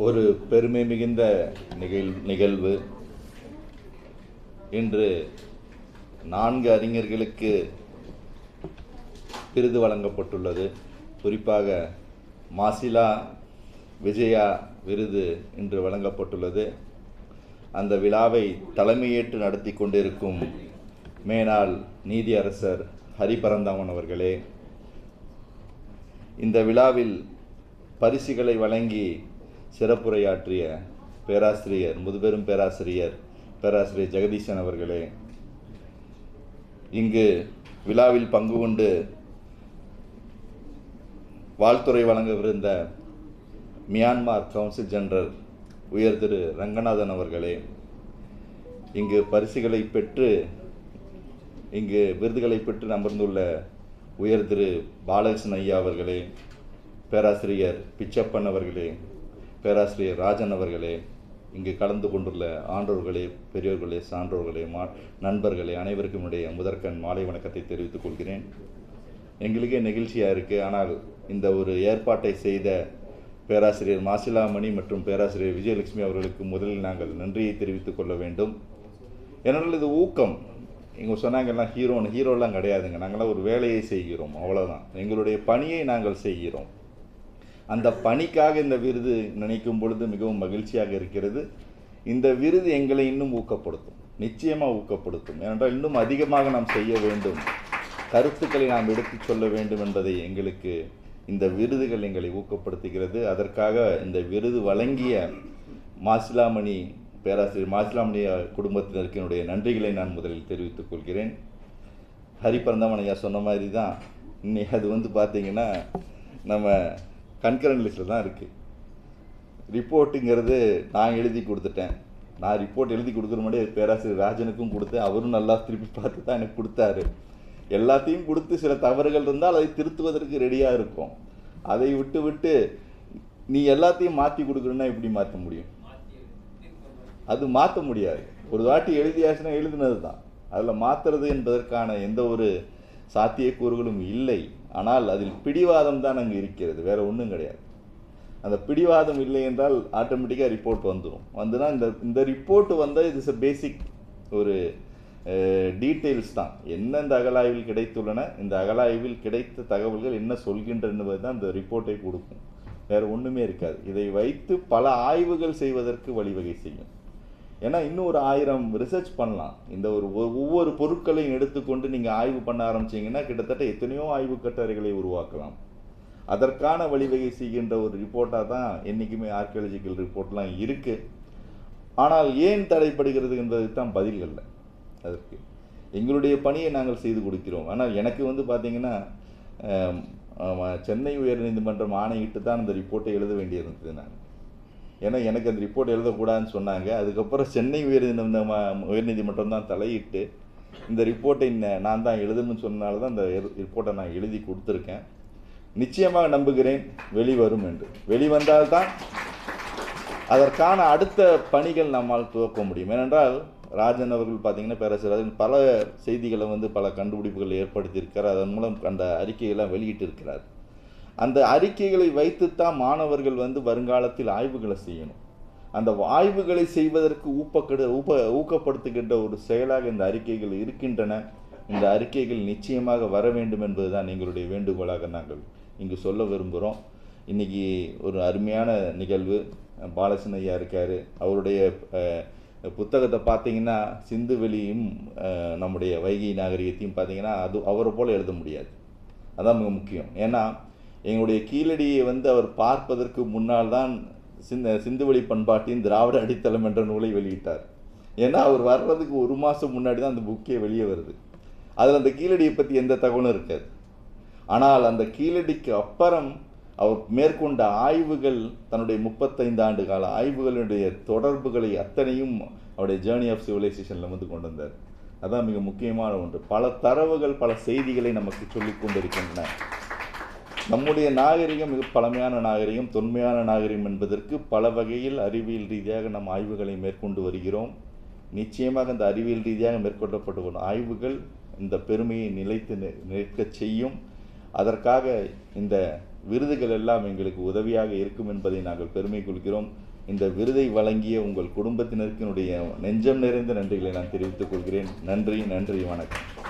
ஒரு பெருமை மிகுந்த நிகழ்வு. இன்று 4 அறிஞர்களுக்கு விருது வழங்கப்பட்டுள்ளது. குறிப்பாக மாசிலா விஜயா விருது இன்று வழங்கப்பட்டுள்ளது. அந்த விழாவை தலைமையேற்று நடத்தி கொண்டிருக்கும் மேனாள் நீதியரசர் ஹரிபரந்தாமன் அவர்களே, இந்த விழாவில் பரிசுகளை வழங்கி சிறப்புரையாற்றிய பேராசிரியர், முதுபெரும் பேராசிரியர் ஜெகதீசன் அவர்களே, இங்கு விழாவில் பங்கு கொண்டு வாழ்த்துறை வழங்கவிருந்த மியான்மர் கவுன்சில் ஜெனரல் உயர் திரு ரங்கநாதன் அவர்களே, இங்கு பரிசுகளை பெற்று இங்கு விருதுகளை பெற்று அமர்ந்துள்ள உயர் திரு பாலகிருஷ்ணன் ஐயா அவர்களே, பேராசிரியர் பிச்சப்பன் அவர்களே, பேராசிரியர் ராஜன் அவர்களே, இங்கு கலந்து கொண்டுள்ள ஆன்றோர்களே, பெரியோர்களே, சான்றோர்களே, நண்பர்களே, அனைவருக்கும் என்னுடைய முதற்கண் மாலை வணக்கத்தை தெரிவித்துக் கொள்கிறேன். எங்களுக்கே நெகிழ்ச்சியாக இருக்குது. ஆனால் இந்த ஒரு ஏற்பாட்டை செய்த பேராசிரியர் மாசிலாமணி மற்றும் பேராசிரியர் விஜயலட்சுமி அவர்களுக்கு முதலில் நாங்கள் நன்றியை தெரிவித்துக் கொள்ள வேண்டும். ஏனென்றால் இது ஊக்கம். இங்கே சொன்னாங்கலாம் ஹீரோலாம் கிடையாதுங்க. நாங்களாம் ஒரு வேலையை செய்கிறோம், அவ்வளோதான். எங்களுடைய பணியை நாங்கள் செய்கிறோம். அந்த பணிக்காக இந்த விருது நினைக்கும் பொழுது மிகவும் மகிழ்ச்சியாக இருக்கிறது. இந்த விருது எங்களை இன்னும் ஊக்கப்படுத்தும், நிச்சயமாக ஊக்கப்படுத்தும். ஏனென்றால் இன்னும் அதிகமாக நாம் செய்ய வேண்டும், கருத்துக்களை நாம் எடுத்துச் சொல்ல வேண்டும் என்பதை எங்களுக்கு இந்த விருதுகள் எங்களை ஊக்கப்படுத்துகிறது. அதற்காக இந்த விருது வழங்கிய மாசிலாமணி பேராசிரியர் மாசிலாமணி குடும்பத்தினருக்கு என்னுடைய நன்றிகளை நான் முதலில் தெரிவித்துக் கொள்கிறேன். ஹரிபரந்தாமன் ஐயா சொன்ன மாதிரி தான் இன்னைக்கு அது பார்த்தீங்கன்னா நம்ம கன்கரண்ட் லிஸ்ட்டில் தான் இருக்குது. ரிப்போர்ட்டுங்கிறது நான் எழுதி கொடுத்துட்டேன். நான் ரிப்போர்ட் எழுதி கொடுக்குற முன்னாடி பேராசிரியர் ராஜனுக்கும் கொடுத்தேன். அவரும் நல்லா திருப்பி பார்த்து தான் எனக்கு கொடுத்தாரு. எல்லாத்தையும் கொடுத்து சில தவறுகள் இருந்தால் அதை திருத்துவதற்கு ரெடியாக இருக்கும். அதை விட்டு நீ எல்லாத்தையும் மாற்றி கொடுக்குறேன்னா எப்படி மாற்ற முடியும்? அது மாற்ற முடியாது. ஒரு வாட்டி எழுதியாச்சுன்னா எழுதினது தான். அதில் மாற்றுறது என்பதற்கான எந்த ஒரு சாத்தியக்கூறுகளும் இல்லை. ஆனால் அதில் பிடிவாதம் தான் அங்கே இருக்கிறது, வேறு ஒன்றும் கிடையாது. அந்த பிடிவாதம் இல்லை என்றால் ஆட்டோமேட்டிக்காக ரிப்போர்ட் வந்துன்னா இந்த ரிப்போர்ட் வந்தால் இது இஸ் பேசிக் ஒரு டீட்டெயில்ஸ் தான். என்ன இந்த அகழாய்வில் கிடைத்துள்ளன, இந்த அகழாய்வில் கிடைத்த தகவல்கள் என்ன சொல்கின்றன என்பது தான் இந்த ரிப்போர்ட்டை கொடுக்கும். வேறு ஒன்றுமே இருக்காது. இதை வைத்து பல ஆய்வுகள் செய்வதற்கு வழிவகை செய்யும். ஏன்னா இன்னும் ஒரு 1000 ரிசர்ச் பண்ணலாம். இந்த ஒவ்வொரு பொருட்களையும் எடுத்துக்கொண்டு நீங்கள் ஆய்வு பண்ண ஆரம்பிச்சிங்கன்னா கிட்டத்தட்ட எத்தனையோ ஆய்வு கட்டுரைகளை உருவாக்கலாம். அதற்கான வழிவகை செய்கின்ற ஒரு ரிப்போர்ட்டாக தான் என்றைக்குமே ஆர்கியாலஜிக்கல் ரிப்போர்ட்லாம் இருக்குது. ஆனால் ஏன் தடைப்படுகிறது என்பதுக்கு தான் பதில்கள். அதற்கு எங்களுடைய பணியை நாங்கள் செய்து கொடுக்கிறோம். ஆனால் எனக்கு பார்த்தீங்கன்னா சென்னை உயர்நீதிமன்றம் ஆணையிட்டு தான் அந்த ரிப்போர்ட்டை எழுத வேண்டியிருந்தது. நான் ஏன்னா எனக்கு அந்த ரிப்போர்ட் எழுதக்கூடாதுன்னு சொன்னாங்க. அதுக்கப்புறம் சென்னை உயர்நீதிமன்றம் தான் தலையிட்டு இந்த ரிப்போர்ட்டை நான் தான் எழுதணும்னு சொன்னால தான் இந்த ரிப்போர்ட்டை நான் எழுதி கொடுத்துருக்கேன். நிச்சயமாக நம்புகிறேன் வெளிவரும் என்று. வெளிவந்தால்தான் அதற்கான அடுத்த பணிகள் நம்மால் துவக்க முடியும். ஏனென்றால் ராஜன் அவர்கள் பார்த்தீங்கன்னா, பேராசிரியர் ராஜன் பல செய்திகளை பல கண்டுபிடிப்புகள் ஏற்படுத்தியிருக்கிறார். அதன் மூலம் அந்த அறிக்கையெல்லாம் வெளியிட்டிருக்கிறார். அந்த அறிக்கைகளை வைத்துத்தான் மாணவர்கள் வருங்காலத்தில் ஆய்வுகளை செய்யணும். அந்த ஆய்வுகளை செய்வதற்கு ஊக்கப்படுத்துகின்ற ஒரு செயலாக இந்த அறிக்கைகள் இருக்கின்றன. இந்த அறிக்கைகள் நிச்சயமாக வர வேண்டும் என்பதுதான் எங்களுடைய வேண்டுகோளாக நாங்கள் இங்கு சொல்ல விரும்புகிறோம். இன்றைக்கி ஒரு அருமையான நிகழ்வு. பாலகிருஷ்ணன் ஐயா இருக்கார். அவருடைய புத்தகத்தை பார்த்தீங்கன்னா சிந்துவெளியும் நம்முடைய வைகை நாகரிகத்தையும் பார்த்தீங்கன்னா அது அவரை போல் எழுத முடியாது. அதான் மிக முக்கியம். ஏன்னா எங்களுடைய கீழடியை அவர் பார்ப்பதற்கு முன்னால் தான் சிந்துவெளி பண்பாட்டின் திராவிட அடித்தளம் என்ற நூலை வெளியிட்டார். ஏன்னா அவர் வர்றதுக்கு 1 மாதம் முன்னாடி தான் அந்த புக்கே வெளியே வருது. அதில் அந்த கீழடியை பற்றி எந்த தகவலும் இருக்காது. ஆனால் அந்த கீழடிக்கு அப்புறம் அவர் மேற்கொண்ட ஆய்வுகள், தன்னுடைய 35 ஆண்டு கால ஆய்வுகளுடைய தொடர்புகளை அத்தனையும் அவருடைய ஜேர்னி ஆஃப் சிவிலைசேஷனில் கொண்டு வந்தார். அதான் மிக முக்கியமான ஒன்று. பல தரவுகள், பல செய்திகளை நமக்கு சொல்லிக் கொண்டிருக்கின்றன. நம்முடைய நாகரிகம் மிக பழமையான நாகரிகம், தொன்மையான நாகரிகம் என்பதற்கு பல வகையில் அறிவியல் ரீதியாக நம் ஆய்வுகளை மேற்கொண்டு வருகிறோம். நிச்சயமாக இந்த அறிவியல் ரீதியாக மேற்கொள்ளப்பட்டு வரும் ஆய்வுகள் இந்த பெருமையை நிலைக்க செய்யும். அதற்காக இந்த விருதுகள் எல்லாம் எங்களுக்கு உதவியாக இருக்கும் என்பதை நாங்கள் பெருமை கொள்கிறோம். இந்த விருதை வழங்கிய உங்கள் குடும்பத்தினருக்கு என்னுடைய நெஞ்சம் நிறைந்த நன்றிகளை நான் தெரிவித்துக் கொள்கிறேன். நன்றி, வணக்கம்.